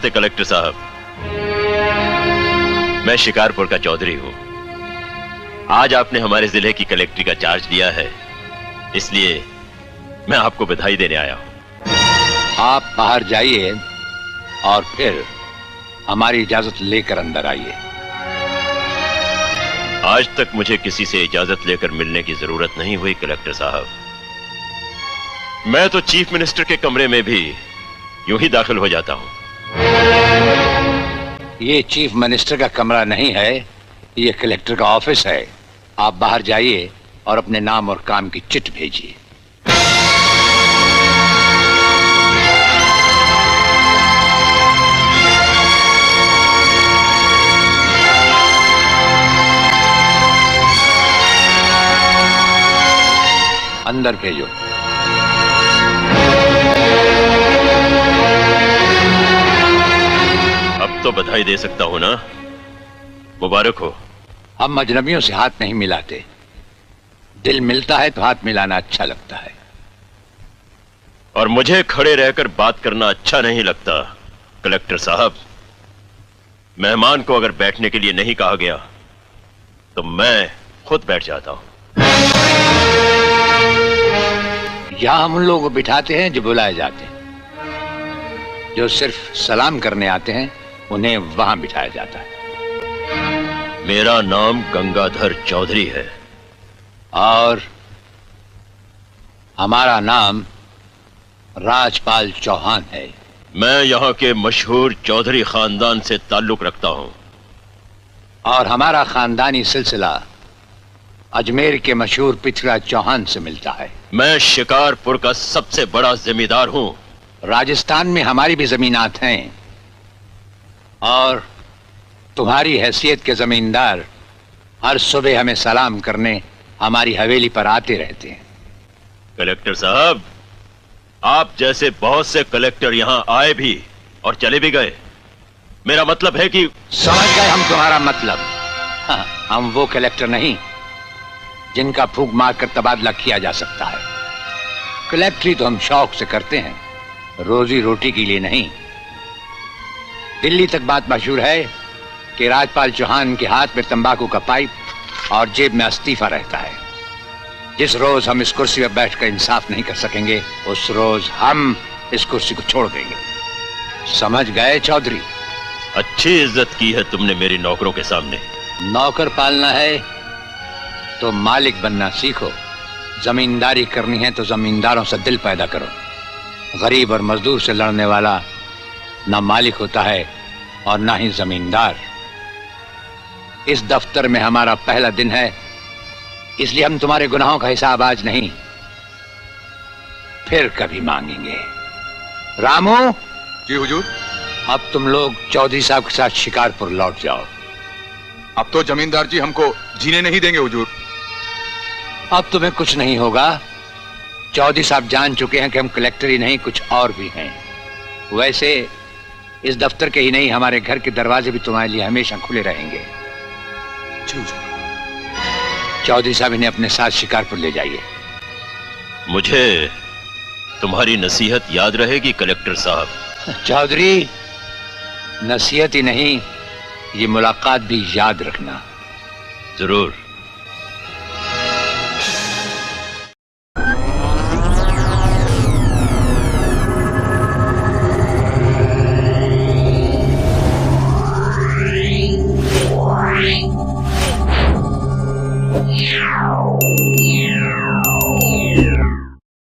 नमस्ते कलेक्टर साहब, मैं शिकारपुर का चौधरी हूं। आज आपने हमारे जिले की कलेक्ट्री का चार्ज लिया है, इसलिए मैं आपको बधाई देने आया हूं। आप बाहर जाइए और फिर हमारी इजाजत लेकर अंदर आइए। आज तक मुझे किसी से इजाजत लेकर मिलने की जरूरत नहीं हुई कलेक्टर साहब। मैं तो चीफ मिनिस्टर के कमरे में भी यूं ही दाखिल हो जाता हूं। ये चीफ मिनिस्टर का कमरा नहीं है, ये कलेक्टर का ऑफिस है। आप बाहर जाइए और अपने नाम और काम की चिट भेजिए। अंदर भेजो। अब तो बधाई दे सकता हूं ना? मुबारक हो। हम अजनबियों से हाथ नहीं मिलाते। दिल मिलता है तो हाथ मिलाना अच्छा लगता है। और मुझे खड़े रहकर बात करना अच्छा नहीं लगता कलेक्टर साहब। मेहमान को अगर बैठने के लिए नहीं कहा गया तो मैं खुद बैठ जाता हूं। यहां हम उन लोगों को बिठाते हैं जो बुलाए जाते हैं। जो सिर्फ सलाम करने आते हैं उन्हें वहां बिठाया जाता है। मेरा नाम गंगाधर चौधरी है। और हमारा नाम राजपाल चौहान है। मैं यहाँ के मशहूर चौधरी खानदान से ताल्लुक रखता हूँ। और हमारा खानदानी सिलसिला अजमेर के मशहूर पृथ्वीराज चौहान से मिलता है। मैं शिकारपुर का सबसे बड़ा जमींदार हूँ। राजस्थान में हमारी भी जमीनात हैं और तुम्हारी हैसियत के जमींदार हर सुबह हमें सलाम करने हमारी हवेली पर आते रहते हैं। कलेक्टर साहब, आप जैसे बहुत से कलेक्टर यहाँ आए भी और चले भी गए। मेरा मतलब है कि समझ गए हम तुम्हारा मतलब। हाँ, हम वो कलेक्टर नहीं जिनका फूंक मारकर तबादला किया जा सकता है। कलेक्टरी तो हम शौक से करते हैं, रोजी रोटी के लिए नहीं। दिल्ली तक बात मशहूर है कि राजपाल चौहान के हाथ में तंबाकू का पाइप और जेब में इस्तीफा रहता है। जिस रोज हम इस कुर्सी पर बैठकर इंसाफ नहीं कर सकेंगे उस रोज हम इस कुर्सी को छोड़ देंगे। समझ गए चौधरी? अच्छी इज्जत की है तुमने मेरी नौकरों के सामने। नौकर पालना है तो मालिक बनना सीखो। जमींदारी करनी है तो जमींदारों से दिल पैदा करो। गरीब और मजदूर से लड़ने वाला ना मालिक होता है और ना ही जमींदार। इस दफ्तर में हमारा पहला दिन है, इसलिए हम तुम्हारे गुनाहों का हिसाब आज नहीं फिर कभी मांगेंगे। रामू। जी हुजूर। अब तुम लोग चौधरी साहब के साथ शिकारपुर लौट जाओ। अब तो जमींदार जी हमको जीने नहीं देंगे हुजूर। अब तुम्हें कुछ नहीं होगा। चौधरी साहब जान चुके हैं कि हम कलेक्टर ही नहीं कुछ और भी हैं। वैसे इस दफ्तर के ही नहीं हमारे घर के दरवाजे भी तुम्हारे लिए हमेशा खुले रहेंगे। चौधरी साहब इन्हें अपने साथ शिकारपुर ले जाइए। मुझे तुम्हारी नसीहत याद रहेगी कलेक्टर साहब। चौधरी, नसीहत ही नहीं ये मुलाकात भी याद रखना। जरूर। Yeah.